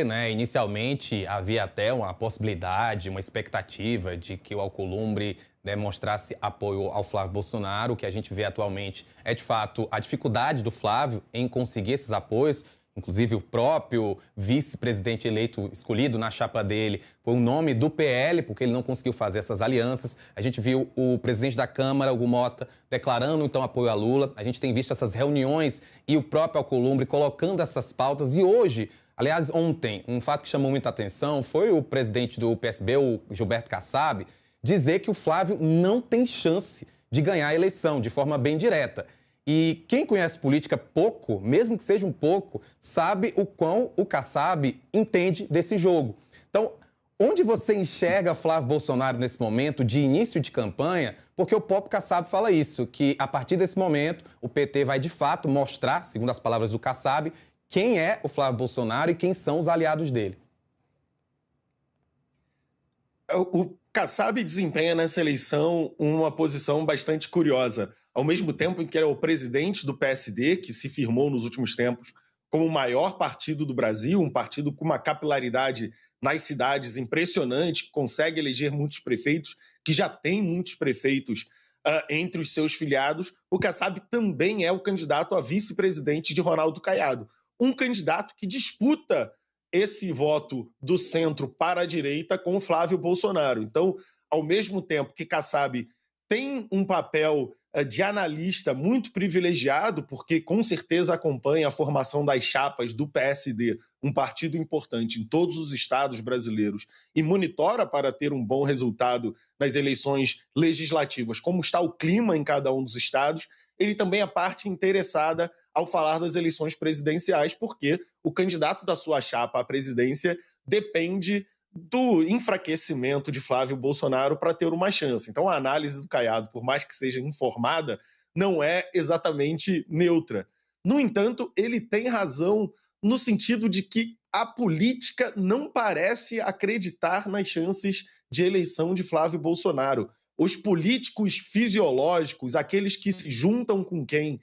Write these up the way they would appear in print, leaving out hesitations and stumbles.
né? Inicialmente havia até uma possibilidade, uma expectativa de que o Alcolumbre demonstrasse apoio ao Flávio Bolsonaro. O que a gente vê atualmente é, de fato, a dificuldade do Flávio em conseguir esses apoios. Inclusive, o próprio vice-presidente eleito escolhido na chapa dele foi o nome do PL, porque ele não conseguiu fazer essas alianças. A gente viu o presidente da Câmara, Hugo Mota, declarando, então, apoio a Lula. A gente tem visto essas reuniões e o próprio Alcolumbre colocando essas pautas. E hoje, aliás, ontem, um fato que chamou muita atenção foi o presidente do PSB, o Gilberto Kassab, dizer que o Flávio não tem chance de ganhar a eleição de forma bem direta. E quem conhece política pouco, mesmo que seja um pouco, sabe o quão o Kassab entende desse jogo. Então, onde você enxerga Flávio Bolsonaro nesse momento de início de campanha? Porque o próprio Kassab fala isso, que a partir desse momento o PT vai de fato mostrar, segundo as palavras do Kassab, quem é o Flávio Bolsonaro e quem são os aliados dele. O Kassab desempenha nessa eleição uma posição bastante curiosa. Ao mesmo tempo em que ele é o presidente do PSD, que se firmou nos últimos tempos como o maior partido do Brasil, um partido com uma capilaridade nas cidades impressionante, que consegue eleger muitos prefeitos, que já tem muitos prefeitos entre os seus filiados, o Kassab também é o candidato a vice-presidente de Ronaldo Caiado. Um candidato que disputa esse voto do centro para a direita com o Flávio Bolsonaro. Então, ao mesmo tempo que Kassab tem um papel de analista muito privilegiado, porque com certeza acompanha a formação das chapas do PSD, um partido importante em todos os estados brasileiros, e monitora para ter um bom resultado nas eleições legislativas, como está o clima em cada um dos estados, ele também é parte interessada ao falar das eleições presidenciais, porque o candidato da sua chapa à presidência depende do enfraquecimento de Flávio Bolsonaro para ter uma chance. Então, a análise do Caiado, por mais que seja informada, não é exatamente neutra. No entanto, ele tem razão no sentido de que a política não parece acreditar nas chances de eleição de Flávio Bolsonaro. Os políticos fisiológicos, aqueles que se juntam com quem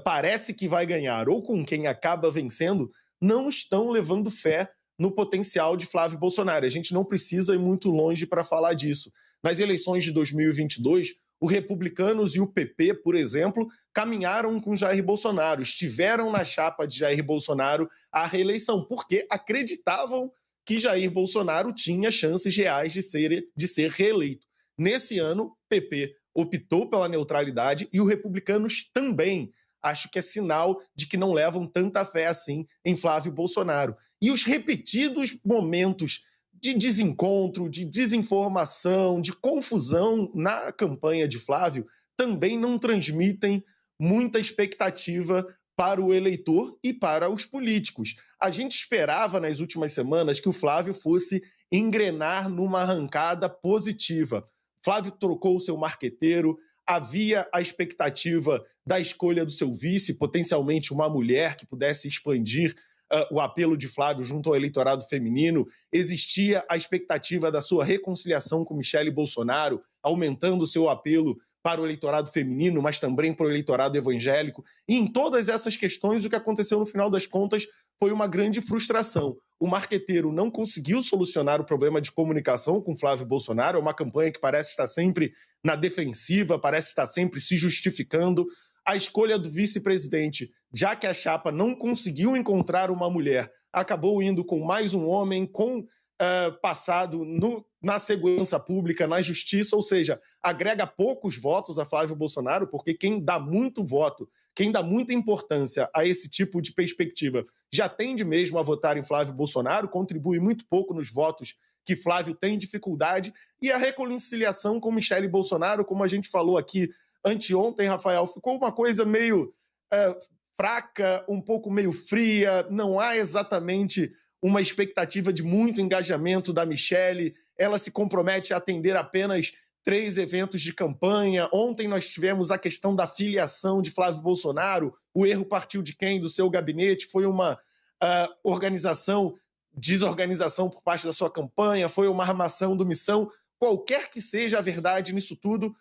parece que vai ganhar ou com quem acaba vencendo, não estão levando fé no potencial de Flávio Bolsonaro. A gente não precisa ir muito longe para falar disso. Nas eleições de 2022, os republicanos e o PP, por exemplo, caminharam com Jair Bolsonaro, estiveram na chapa de Jair Bolsonaro à reeleição, porque acreditavam que Jair Bolsonaro tinha chances reais de ser reeleito. Nesse ano, PP optou pela neutralidade e os republicanos também. Acho que é sinal de que não levam tanta fé assim em Flávio Bolsonaro. E os repetidos momentos de desencontro, de desinformação, de confusão na campanha de Flávio também não transmitem muita expectativa para o eleitor e para os políticos. A gente esperava nas últimas semanas que o Flávio fosse engrenar numa arrancada positiva. Flávio trocou o seu marqueteiro, havia a expectativa da escolha do seu vice, potencialmente uma mulher que pudesse expandir o apelo de Flávio junto ao eleitorado feminino. Existia a expectativa da sua reconciliação com Michele Bolsonaro, aumentando o seu apelo para o eleitorado feminino, mas também para o eleitorado evangélico. E em todas essas questões, o que aconteceu no final das contas foi uma grande frustração. O marqueteiro não conseguiu solucionar o problema de comunicação com Flávio Bolsonaro, é uma campanha que parece estar sempre na defensiva, parece estar sempre se justificando. A escolha do vice-presidente, já que a chapa não conseguiu encontrar uma mulher, acabou indo com mais um homem com passado na segurança pública, na justiça, ou seja, agrega poucos votos a Flávio Bolsonaro, porque quem dá muito voto, quem dá muita importância a esse tipo de perspectiva, já tende mesmo a votar em Flávio Bolsonaro, contribui muito pouco nos votos que Flávio tem dificuldade, e a reconciliação com Michele Bolsonaro, como a gente falou aqui anteontem, Rafael, ficou uma coisa meio fraca, um pouco meio fria, não há exatamente uma expectativa de muito engajamento da Michele, ela se compromete a atender apenas 3 eventos de campanha. Ontem nós tivemos a questão da filiação de Flávio Bolsonaro, o erro partiu de quem? Do seu gabinete, foi uma desorganização por parte da sua campanha, foi uma armação do Missão, qualquer que seja a verdade nisso tudo,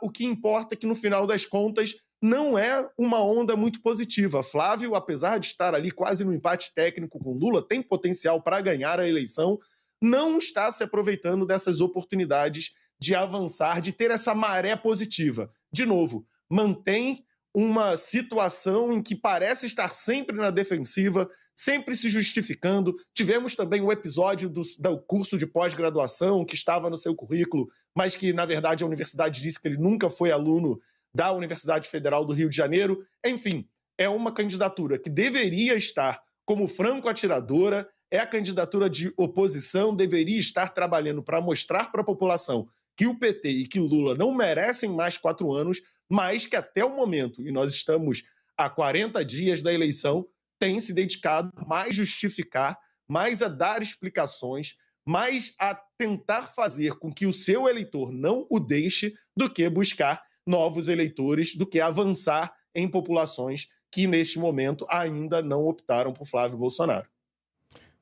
o que importa é que no final das contas não é uma onda muito positiva. Flávio, apesar de estar ali quase no empate técnico com Lula, tem potencial para ganhar a eleição, não está se aproveitando dessas oportunidades de avançar, de ter essa maré positiva. De novo, mantém uma situação em que parece estar sempre na defensiva, sempre se justificando. Tivemos também o episódio do curso de pós-graduação que estava no seu currículo, mas que, na verdade, a universidade disse que ele nunca foi aluno da Universidade Federal do Rio de Janeiro. Enfim, é uma candidatura que deveria estar como franco-atiradora, é a candidatura de oposição, deveria estar trabalhando para mostrar para a população que o PT e que Lula não merecem mais 4 anos, mas que até o momento, e nós estamos a 40 dias da eleição, tem se dedicado mais a justificar, mais a dar explicações, mais a tentar fazer com que o seu eleitor não o deixe do que buscar novos eleitores, do que avançar em populações que, neste momento, ainda não optaram por Flávio Bolsonaro.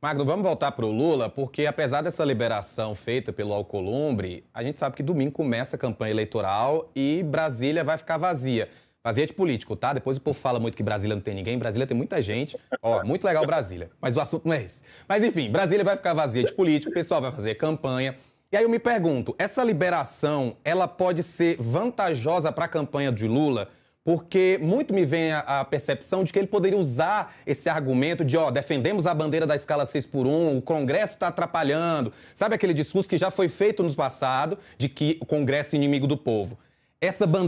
Magno, vamos voltar para o Lula, porque apesar dessa liberação feita pelo Alcolumbre, a gente sabe que domingo começa a campanha eleitoral e Brasília vai ficar vazia. Vazia de político, tá? Depois o povo fala muito que Brasília não tem ninguém. Brasília tem muita gente. Ó, muito legal Brasília, mas o assunto não é esse. Mas enfim, Brasília vai ficar vazia de político, o pessoal vai fazer campanha. E aí eu me pergunto, essa liberação, ela pode ser vantajosa para a campanha de Lula? Porque muito me vem a percepção de que ele poderia usar esse argumento de, defendemos a bandeira da escala 6x1, o Congresso está atrapalhando. Sabe aquele discurso que já foi feito no passado de que o Congresso é inimigo do povo? Essa bandeira